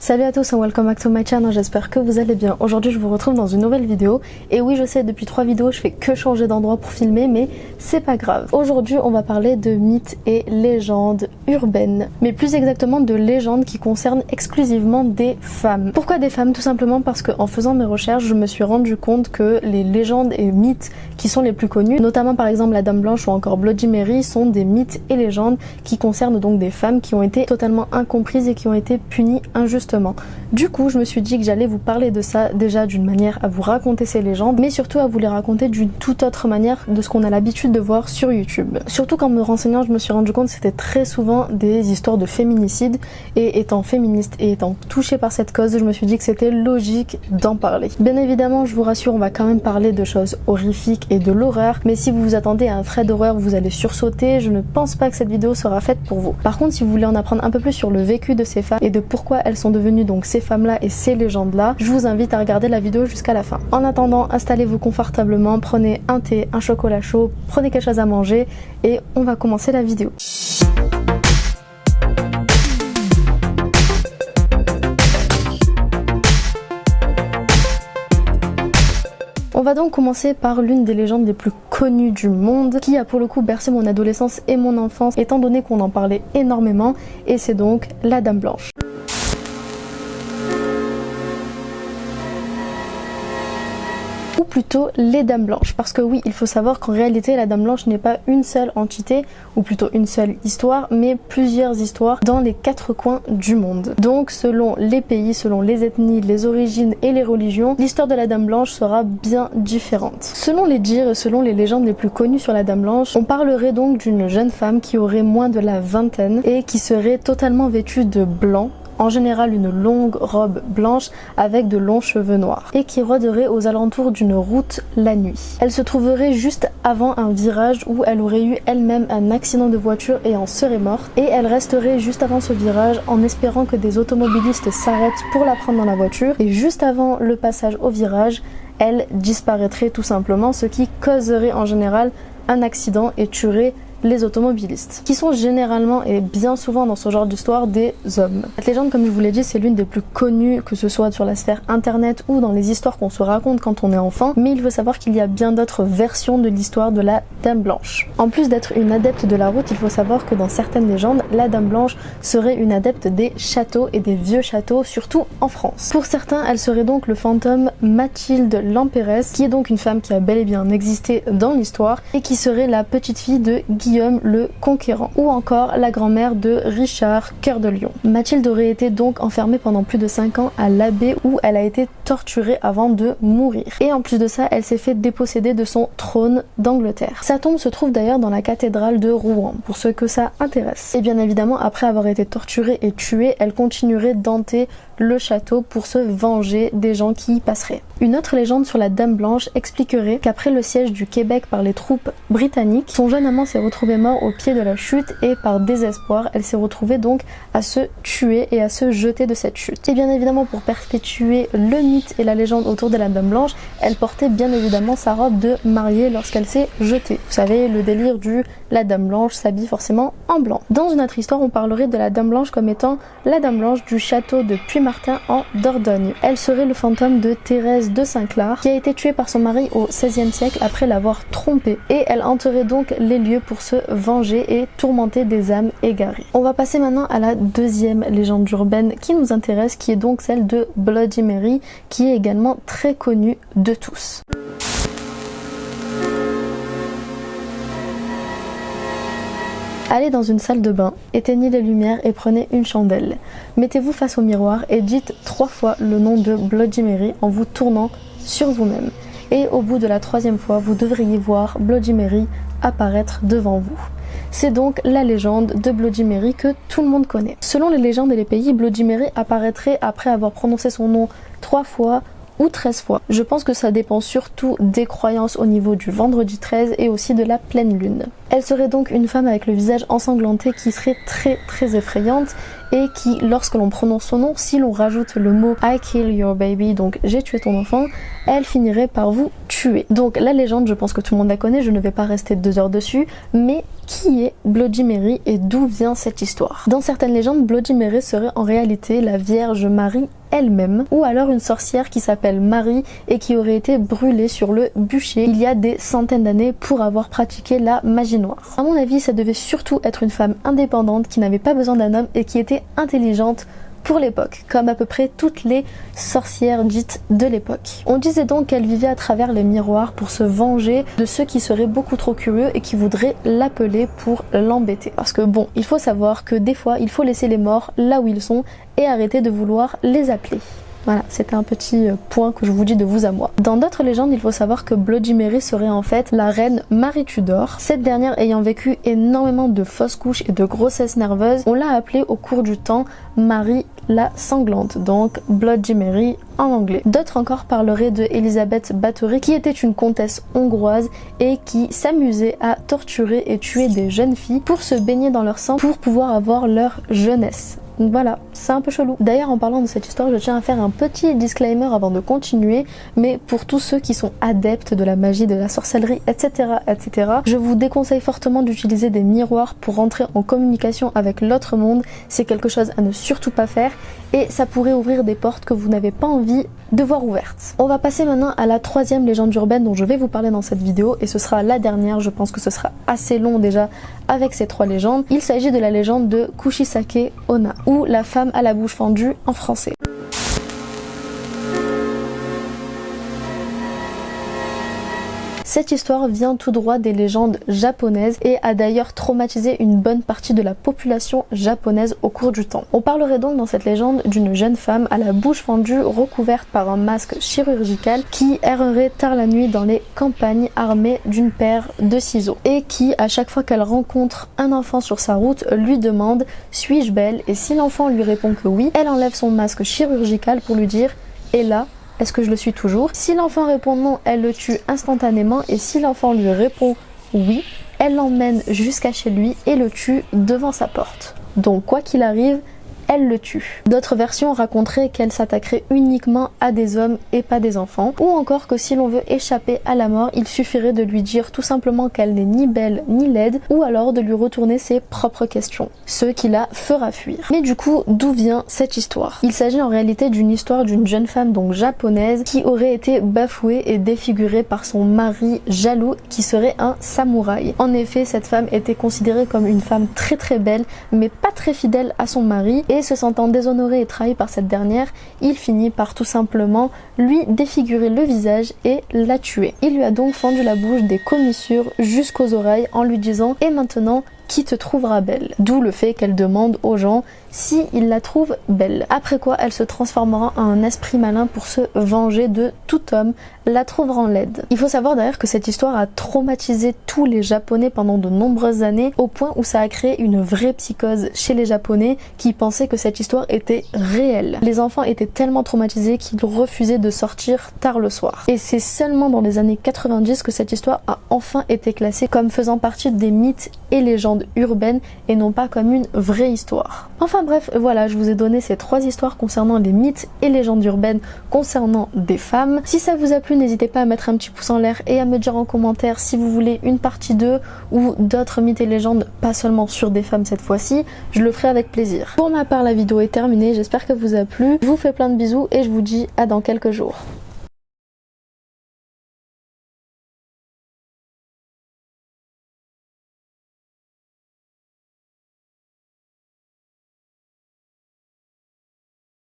Salut à tous and welcome back to my channel, j'espère que vous allez bien. Aujourd'hui je vous retrouve dans une nouvelle vidéo. Et oui, je sais, depuis 3 vidéos je fais que changer d'endroit pour filmer, mais c'est pas grave. Aujourd'hui on va parler de mythes et légendes urbaines, mais plus exactement de légendes qui concernent exclusivement des femmes. Pourquoi des femmes? Tout simplement parce que en faisant mes recherches je me suis rendu compte que les légendes et mythes qui sont les plus connus, notamment par exemple la Dame Blanche ou encore Bloody Mary, sont des mythes et légendes qui concernent donc des femmes qui ont été totalement incomprises et qui ont été punies injustement. Du coup, je me suis dit que j'allais vous parler de ça déjà d'une manière à vous raconter ces légendes, mais surtout à vous les raconter d'une toute autre manière de ce qu'on a l'habitude de voir sur YouTube. Surtout qu'en me renseignant, je me suis rendu compte que c'était très souvent des histoires de féminicide, et étant féministe et étant touchée par cette cause, je me suis dit que c'était logique d'en parler. Bien évidemment, je vous rassure, on va quand même parler de choses horrifiques et de l'horreur, mais si vous vous attendez à un trait d'horreur, vous allez sursauter. Je ne pense pas que cette vidéo sera faite pour vous. Par contre, si vous voulez en apprendre un peu plus sur le vécu de ces femmes et de pourquoi elles sont devenues donc ces femmes-là et ces légendes-là, je vous invite à regarder la vidéo jusqu'à la fin. En attendant, installez-vous confortablement, prenez un thé, un chocolat chaud, prenez quelque chose à manger et on va commencer la vidéo. On va donc commencer par l'une des légendes les plus connues du monde, qui a pour le coup bercé mon adolescence et mon enfance, étant donné qu'on en parlait énormément, et c'est donc la Dame Blanche. Ou plutôt les Dames Blanches, parce que oui, il faut savoir qu'en réalité la Dame Blanche n'est pas une seule entité, ou plutôt une seule histoire, mais plusieurs histoires dans les 4 coins du monde. Donc selon les pays, selon les ethnies, les origines et les religions, l'histoire de la Dame Blanche sera bien différente. Selon les dires et selon les légendes les plus connues sur la Dame Blanche, on parlerait donc d'une jeune femme qui aurait moins de la vingtaine et qui serait totalement vêtue de blanc, en général une longue robe blanche avec de longs cheveux noirs, et qui rôderait aux alentours d'une route la nuit. Elle se trouverait juste avant un virage où elle aurait eu elle-même un accident de voiture et en serait morte, et elle resterait juste avant ce virage en espérant que des automobilistes s'arrêtent pour la prendre dans la voiture, et juste avant le passage au virage, elle disparaîtrait tout simplement, ce qui causerait en général un accident et tuerait les automobilistes, qui sont généralement et bien souvent dans ce genre d'histoire des hommes. Cette légende, comme je vous l'ai dit, c'est l'une des plus connues, que ce soit sur la sphère internet ou dans les histoires qu'on se raconte quand on est enfant, mais il faut savoir qu'il y a bien d'autres versions de l'histoire de la Dame Blanche. En plus d'être une adepte de la route, il faut savoir que dans certaines légendes, la Dame Blanche serait une adepte des châteaux et des vieux châteaux, surtout en France. Pour certains, elle serait donc le fantôme Mathilde Lemperès, qui est donc une femme qui a bel et bien existé dans l'histoire et qui serait la petite fille de Guillaume le Conquérant, ou encore la grand-mère de Richard Cœur de Lion. Mathilde aurait été donc enfermée pendant plus de 5 ans à l'abbaye où elle a été torturée avant de mourir. Et en plus de ça, elle s'est fait déposséder de son trône d'Angleterre. Sa tombe se trouve d'ailleurs dans la cathédrale de Rouen, pour ceux que ça intéresse. Et bien évidemment, après avoir été torturée et tuée, elle continuerait d'hanter le château pour se venger des gens qui y passeraient. Une autre légende sur la Dame Blanche expliquerait qu'après le siège du Québec par les troupes britanniques, son jeune amant s'est retrouvé mort au pied de la chute et par désespoir, elle s'est retrouvée donc à se tuer et à se jeter de cette chute. Et bien évidemment, pour perpétuer le mythe et la légende autour de la Dame Blanche, elle portait bien évidemment sa robe de mariée lorsqu'elle s'est jetée. Vous savez, le délire du la Dame Blanche s'habille forcément en blanc. Dans une autre histoire, on parlerait de la Dame Blanche comme étant la Dame Blanche du château de Puymartin en Dordogne. Elle serait le fantôme de Thérèse de Saint-Clar, qui a été tuée par son mari au XVIe siècle après l'avoir trompée, et elle hanterait donc les lieux pour se venger et tourmenter des âmes égarées. On va passer maintenant à la deuxième légende urbaine qui nous intéresse, qui est donc celle de Bloody Mary, qui est également très connue de tous. Allez dans une salle de bain, éteignez les lumières et prenez une chandelle. Mettez-vous face au miroir et dites 3 fois le nom de Bloody Mary en vous tournant sur vous-même. Et au bout de la 3e fois, vous devriez voir Bloody Mary apparaître devant vous. C'est donc la légende de Bloody Mary que tout le monde connaît. Selon les légendes et les pays, Bloody Mary apparaîtrait après avoir prononcé son nom 3 fois ou 13 fois. Je pense que ça dépend surtout des croyances au niveau du vendredi 13 et aussi de la pleine lune. Elle serait donc une femme avec le visage ensanglanté qui serait très effrayante et qui, lorsque l'on prononce son nom, si l'on rajoute le mot I kill your baby, donc j'ai tué ton enfant, elle finirait par vous tuer. Donc la légende, je pense que tout le monde la connaît, je ne vais pas rester 2 heures dessus, mais qui est Bloody Mary et d'où vient cette histoire? Dans certaines légendes, Bloody Mary serait en réalité la Vierge Marie elle-même, ou alors une sorcière qui s'appelle Marie et qui aurait été brûlée sur le bûcher il y a des centaines d'années pour avoir pratiqué la magie noire. À mon avis, ça devait surtout être une femme indépendante qui n'avait pas besoin d'un homme et qui était intelligente pour l'époque, comme à peu près toutes les sorcières dites de l'époque. On disait donc qu'elle vivait à travers les miroirs pour se venger de ceux qui seraient beaucoup trop curieux et qui voudraient l'appeler pour l'embêter. Parce que bon, il faut savoir que des fois, il faut laisser les morts là où ils sont et arrêter de vouloir les appeler. Voilà, c'était un petit point que je vous dis de vous à moi. Dans d'autres légendes, il faut savoir que Bloody Mary serait en fait la reine Marie Tudor. Cette dernière ayant vécu énormément de fausses couches et de grossesses nerveuses, on l'a appelée au cours du temps Marie la sanglante, donc Bloody Mary en anglais. D'autres encore parleraient de Elisabeth Bathory, qui était une comtesse hongroise et qui s'amusait à torturer et tuer des jeunes filles pour se baigner dans leur sang pour pouvoir avoir leur jeunesse. Voilà, c'est un peu chelou. D'ailleurs, en parlant de cette histoire, je tiens à faire un petit disclaimer avant de continuer, mais pour tous ceux qui sont adeptes de la magie, de la sorcellerie, etc., je vous déconseille fortement d'utiliser des miroirs pour rentrer en communication avec l'autre monde. C'est quelque chose à ne surtout pas faire et ça pourrait ouvrir des portes que vous n'avez pas envie de voir ouvertes. On va passer maintenant à la 3e légende urbaine dont je vais vous parler dans cette vidéo et ce sera la dernière. Je pense que ce sera assez long déjà avec ces 3 légendes. Il s'agit de la légende de Kushisake Onna, ou la femme à la bouche fendue en français. Cette histoire vient tout droit des légendes japonaises et a d'ailleurs traumatisé une bonne partie de la population japonaise au cours du temps. On parlerait donc dans cette légende d'une jeune femme à la bouche fendue recouverte par un masque chirurgical qui errerait tard la nuit dans les campagnes armée d'une paire de ciseaux et qui, à chaque fois qu'elle rencontre un enfant sur sa route, lui demande « Suis-je belle ?» et si l'enfant lui répond que oui, elle enlève son masque chirurgical pour lui dire « Et là, est-ce que je le suis toujours ?» Si l'enfant répond non, elle le tue instantanément et si l'enfant lui répond oui, elle l'emmène jusqu'à chez lui et le tue devant sa porte. Donc quoi qu'il arrive, elle le tue. D'autres versions raconteraient qu'elle s'attaquerait uniquement à des hommes et pas des enfants, ou encore que si l'on veut échapper à la mort, il suffirait de lui dire tout simplement qu'elle n'est ni belle ni laide, ou alors de lui retourner ses propres questions, ce qui la fera fuir. Mais du coup, d'où vient cette histoire? Il s'agit en réalité d'une histoire d'une jeune femme donc japonaise qui aurait été bafouée et défigurée par son mari jaloux qui serait un samouraï. En effet, cette femme était considérée comme une femme très très belle mais pas très fidèle à son mari et se sentant déshonoré et trahi par cette dernière, il finit par tout simplement lui défigurer le visage et la tuer. Il lui a donc fendu la bouche des commissures jusqu'aux oreilles en lui disant « Et maintenant, qui te trouvera belle ?» D'où le fait qu'elle demande aux gens si ils la trouvent belle. Après quoi, elle se transformera en un esprit malin pour se venger de tout homme la trouvant laide. Il faut savoir d'ailleurs que cette histoire a traumatisé tous les Japonais pendant de nombreuses années, au point où ça a créé une vraie psychose chez les Japonais qui pensaient que cette histoire était réelle. Les enfants étaient tellement traumatisés qu'ils refusaient de sortir tard le soir. Et c'est seulement dans les années 90 que cette histoire a enfin été classée comme faisant partie des mythes et légendes urbaines et non pas comme une vraie histoire. Enfin bref, voilà, je vous ai donné ces 3 histoires concernant les mythes et légendes urbaines concernant des femmes. Si ça vous a plu, n'hésitez pas à mettre un petit pouce en l'air et à me dire en commentaire si vous voulez une partie 2 ou d'autres mythes et légendes, pas seulement sur des femmes cette fois-ci, je le ferai avec plaisir. Pour ma part, la vidéo est terminée, j'espère que vous a plu. Je vous fais plein de bisous et je vous dis à dans quelques jours.